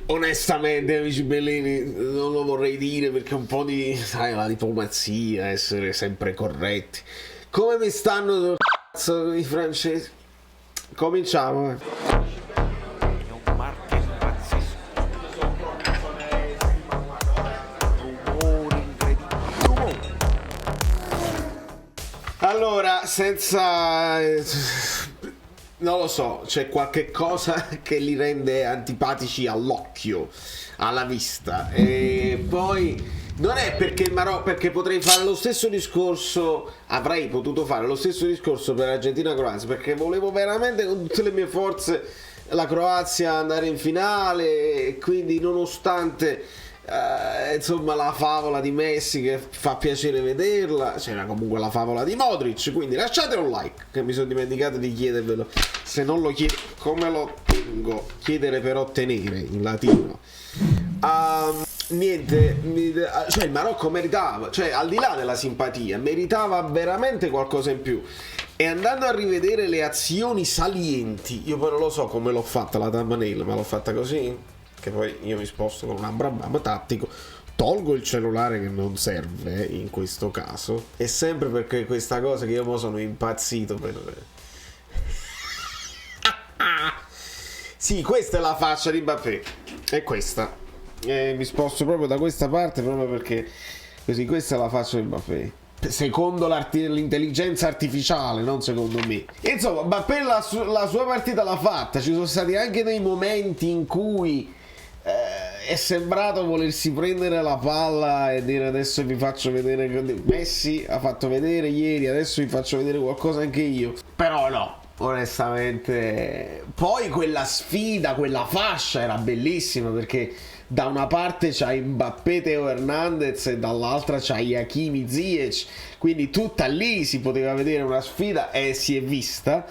Onestamente, amici bellini, non lo vorrei dire perché un po' di, sai, la diplomazia, essere sempre corretti. Come mi stanno cazzo i francesi? Cominciamo. È un marchio pazzesco. Rumore incredibile. Rumore. Allora, senza... non lo so, c'è qualche cosa che li rende antipatici all'occhio, alla vista. E poi non è perché il Marocco, perché potrei fare lo stesso discorso, avrei potuto fare lo stesso discorso per Argentina-Croazia, perché volevo veramente con tutte le mie forze la Croazia andare in finale, e quindi nonostante insomma la favola di Messi che fa piacere vederla, c'era comunque la favola di Modric, quindi lasciate un like, che mi sono dimenticato di chiedervelo, se non lo chiedo come lo tengo, chiedere per ottenere in latino. Niente, cioè il Marocco meritava, cioè al di là della simpatia, meritava veramente qualcosa in più. E andando a rivedere le azioni salienti, io poi non lo so come l'ho fatta la thumbnail, ma l'ho fatta così, che poi io mi sposto con un ambrabam tattico, tolgo il cellulare che non serve in questo caso, e sempre perché questa cosa che io mo sono impazzito per... Sì, questa è la faccia di Mbappé, è questa. Mi sposto proprio da questa parte proprio perché così questa è la faccia di Mbappé. Secondo l'intelligenza artificiale, non secondo me. Insomma, Mbappé la sua partita l'ha fatta. Ci sono stati anche dei momenti in cui è sembrato volersi prendere la palla e dire adesso vi faccio vedere. Messi ha fatto vedere ieri, adesso vi faccio vedere qualcosa anche io. Però no, onestamente. Poi quella sfida, quella fascia era bellissima perché da una parte c'hai Mbappé, Teo Hernandez e dall'altra c'hai Hakimi, Ziyech, quindi tutta lì si poteva vedere una sfida e si è vista.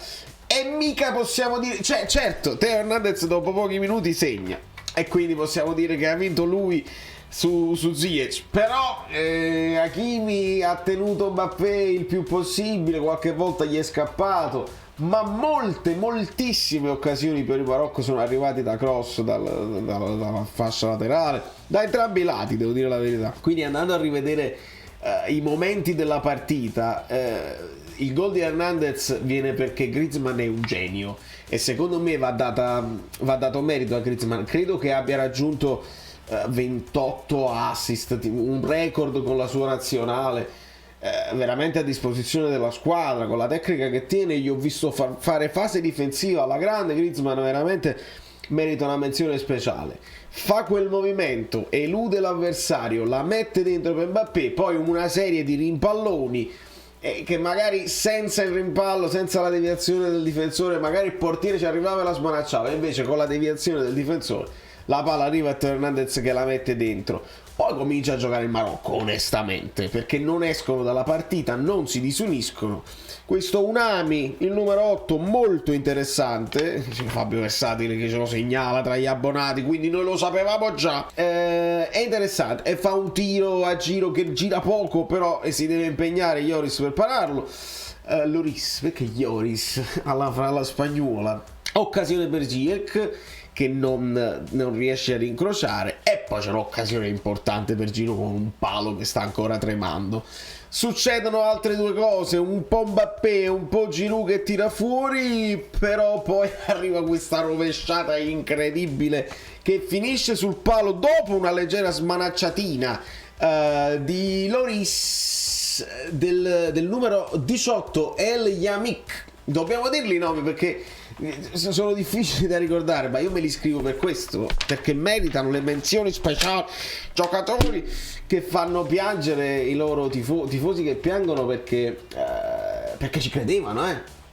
E mica possiamo dire, cioè certo, Teo Hernandez dopo pochi minuti segna e quindi possiamo dire che ha vinto lui su Ziyech, però Hakimi ha tenuto Mbappé il più possibile, qualche volta gli è scappato, ma moltissime occasioni per il Marocco sono arrivati da cross, dalla fascia laterale, da entrambi i lati, devo dire la verità. Quindi andando a rivedere i momenti della partita, il gol di Hernandez viene perché Griezmann è un genio e secondo me va dato merito a Griezmann. Credo che abbia raggiunto 28 assist, un record con la sua nazionale, veramente a disposizione della squadra, con la tecnica che tiene. Gli ho visto fare fase difensiva alla grande. Griezmann veramente merita una menzione speciale. Fa quel movimento, elude l'avversario, la mette dentro per Mbappé, poi una serie di rimpalloni che magari senza il rimpallo, senza la deviazione del difensore, magari il portiere ci arrivava e la smanacciava, invece con la deviazione del difensore la palla arriva a Teo Hernandez che la mette dentro. Poi comincia a giocare il Marocco, onestamente, perché non escono dalla partita, non si disuniscono. Questo Unami, il numero 8, molto interessante, Fabio Versatile che ce lo segnala tra gli abbonati, quindi noi lo sapevamo già. È interessante e fa un tiro a giro che gira poco, però si deve impegnare Lloris per pararlo. Lloris, perché Lloris alla spagnola. Occasione per Ziyech che non riesce a rincrociare, e poi c'è un'occasione importante per Giro con un palo che sta ancora tremando. Succedono altre due cose, un po' Mbappé, un po' Giroud che tira fuori, però poi arriva questa rovesciata incredibile che finisce sul palo dopo una leggera smanacciatina di Lloris, del numero 18 El Yamik. Dobbiamo dirli i nomi perché sono difficili da ricordare, ma io me li scrivo per questo, perché meritano le menzioni speciali. Giocatori che fanno piangere i loro tifosi che piangono perché ci credevano,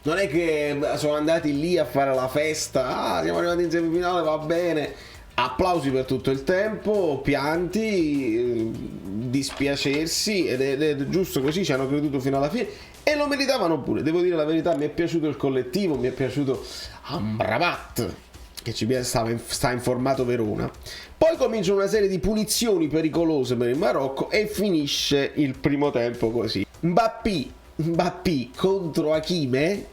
non è che sono andati lì a fare la festa, siamo arrivati in semifinale, va bene. Applausi per tutto il tempo, pianti, dispiacersi, ed è giusto così, ci hanno creduto fino alla fine e lo meritavano pure. Devo dire la verità, mi è piaciuto il collettivo, mi è piaciuto Amrabat che sta in formato Verona. Poi comincia una serie di punizioni pericolose per il Marocco e finisce il primo tempo così. Mbappé contro Hakimi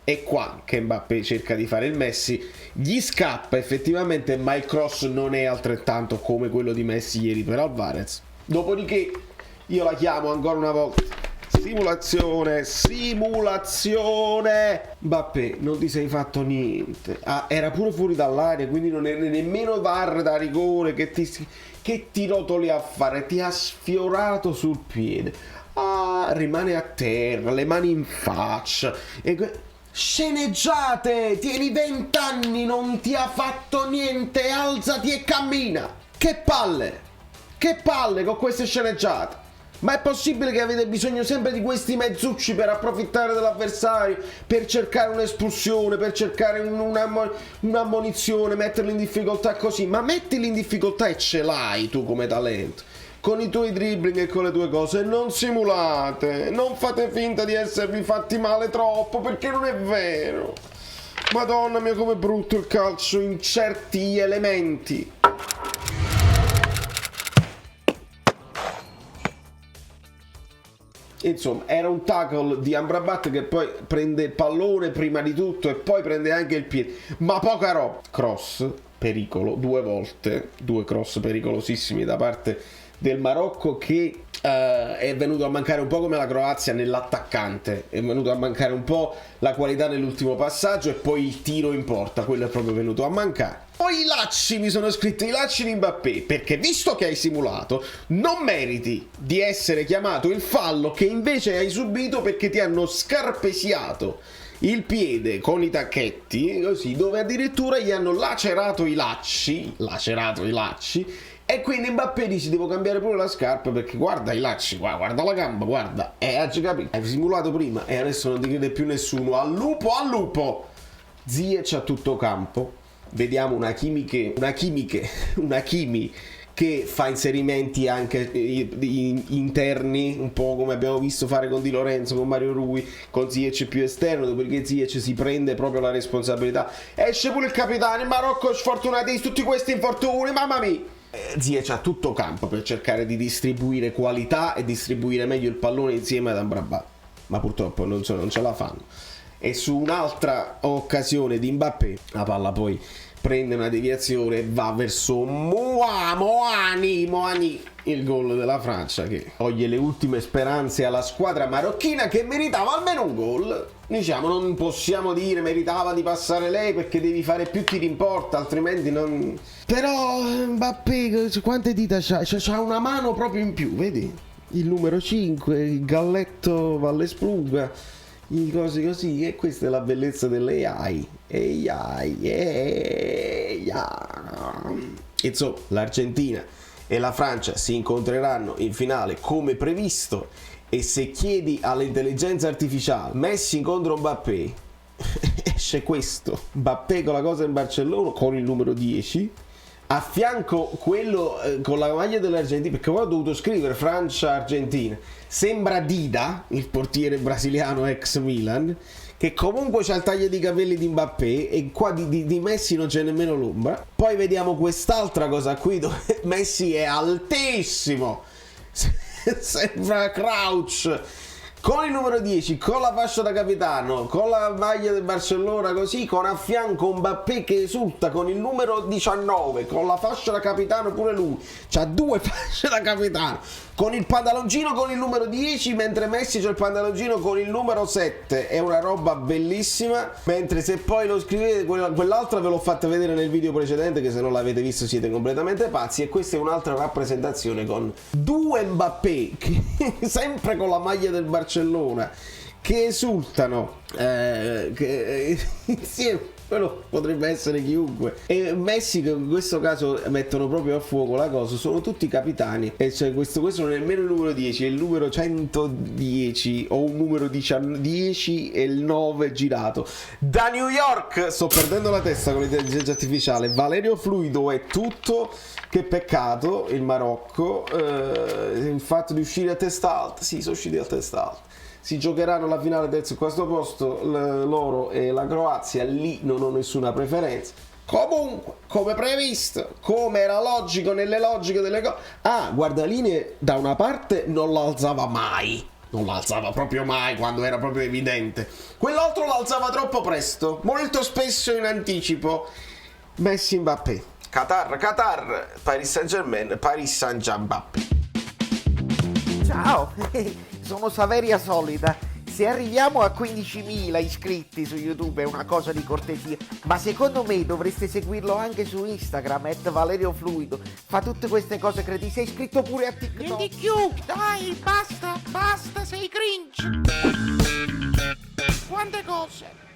è qua che Mbappé cerca di fare il Messi, gli scappa effettivamente, ma il cross non è altrettanto come quello di Messi ieri per Alvarez. Dopodiché io la chiamo ancora una volta simulazione. Mbappé, non ti sei fatto niente. Era pure fuori dall'area, quindi non è nemmeno VAR da rigore che ti rotoli a fare, ti ha sfiorato sul piede. Rimane a terra, le mani in faccia. Sceneggiate, tieni 20 anni, non ti ha fatto niente, alzati e cammina. Che palle con queste sceneggiate. Ma è possibile che avete bisogno sempre di questi mezzucci per approfittare dell'avversario, per cercare un'espulsione, per cercare un'ammonizione, metterli in difficoltà così? Ma mettili in difficoltà e ce l'hai tu come talento, con i tuoi dribbling e con le tue cose. Non simulate, non fate finta di esservi fatti male troppo, perché non è vero. Madonna mia, com'è brutto il calcio in certi elementi. Insomma, era un tackle di Amrabat che poi prende il pallone prima di tutto e poi prende anche il piede, ma poca roba. Cross, pericolo, 2 volte, 2 cross pericolosissimi da parte del Marocco, che è venuto a mancare un po' come la Croazia nell'attaccante, è venuto a mancare un po' la qualità nell'ultimo passaggio e poi il tiro in porta, quello è proprio venuto a mancare. Poi i lacci, mi sono scritto i lacci di Mbappé, perché visto che hai simulato non meriti di essere chiamato il fallo che invece hai subito, perché ti hanno scarpesiato il piede con i tacchetti, così, dove addirittura gli hanno lacerato i lacci, e quindi Mbappé dice devo cambiare pure la scarpa perché guarda i lacci, guarda la gamba, guarda, hai capito, hai simulato prima e adesso non ti crede più nessuno. Al lupo! Ziyech a tutto campo. Vediamo una Kimi che fa inserimenti anche interni, un po' come abbiamo visto fare con Di Lorenzo, con Mario Rui, con Ziyech più esterno, dopodiché Ziyech si prende proprio la responsabilità. Esce pure il capitano, il Marocco sfortunati, tutti questi infortuni, mamma mia! Ziyech ha tutto campo per cercare di distribuire qualità e distribuire meglio il pallone insieme ad Amrabat, ma purtroppo non ce la fanno. E su un'altra occasione di Mbappé la palla poi prende una deviazione e va verso Moani, il gol della Francia che toglie le ultime speranze alla squadra marocchina, che meritava almeno un gol. Diciamo, non possiamo dire meritava di passare lei perché devi fare più tiri in porta, altrimenti non... Però Mbappé quante dita c'ha? C'ha una mano proprio in più, vedi? Il numero 5, il galletto Vallespluga, i cosi così, e questa è la bellezza dell'AI. Insomma, l'Argentina e la Francia si incontreranno in finale come previsto, e se chiedi all'intelligenza artificiale Messi contro Mbappé esce questo: Mbappé con la cosa in Barcellona con il numero 10, a fianco quello con la maglia dell'Argentina, perché poi ho dovuto scrivere Francia-Argentina, sembra Dida, il portiere brasiliano ex Milan, che comunque c'ha il taglio di capelli di Mbappé, e qua di Messi non c'è nemmeno l'ombra. Poi vediamo quest'altra cosa qui dove Messi è altissimo, sembra Crouch, con il numero 10, con la fascia da capitano, con la maglia del Barcellona così, con a fianco Mbappé che esulta con il numero 19, con la fascia da capitano pure lui, c'ha 2 fasce da capitano, con il pantaloncino con il numero 10, mentre Messi c'ha il pantaloncino con il numero 7, è una roba bellissima. Mentre se poi lo scrivete, quell'altra ve l'ho fatta vedere nel video precedente, che se non l'avete visto siete completamente pazzi, e questa è un'altra rappresentazione con 2 Mbappé che, sempre con la maglia del Barcellona, che esultano insieme. Quello potrebbe essere chiunque. E Messi, che in questo caso mettono proprio a fuoco la cosa, sono tutti capitani, e cioè questo non è nemmeno il numero 10, è il numero 110 o un numero 10 e il 9 girato. Da New York sto perdendo la testa con l'intelligenza artificiale. Valerio Fluido è tutto. Che peccato il Marocco, il fatto di uscire a testa alta. Sì, sono usciti a testa alta. Si giocheranno la finale terzo e quarto posto, loro e la Croazia, lì non ho nessuna preferenza. Comunque, come previsto, come era logico nelle logiche delle cose. Guardaline da una parte non l'alzava mai, non l'alzava proprio mai quando era proprio evidente. Quell'altro l'alzava troppo presto, molto spesso in anticipo. Messi Mbappé. Qatar, Paris Saint-Germain, Paris Saint-Germain. Ciao, sono Saveria Solida. Se arriviamo a 15.000 iscritti su YouTube è una cosa di cortesia, ma secondo me dovreste seguirlo anche su Instagram, @ValerioFluido. Fa tutte queste cose cretine. Sei iscritto pure a TikTok. Niente più, dai, basta, sei cringe. Quante cose.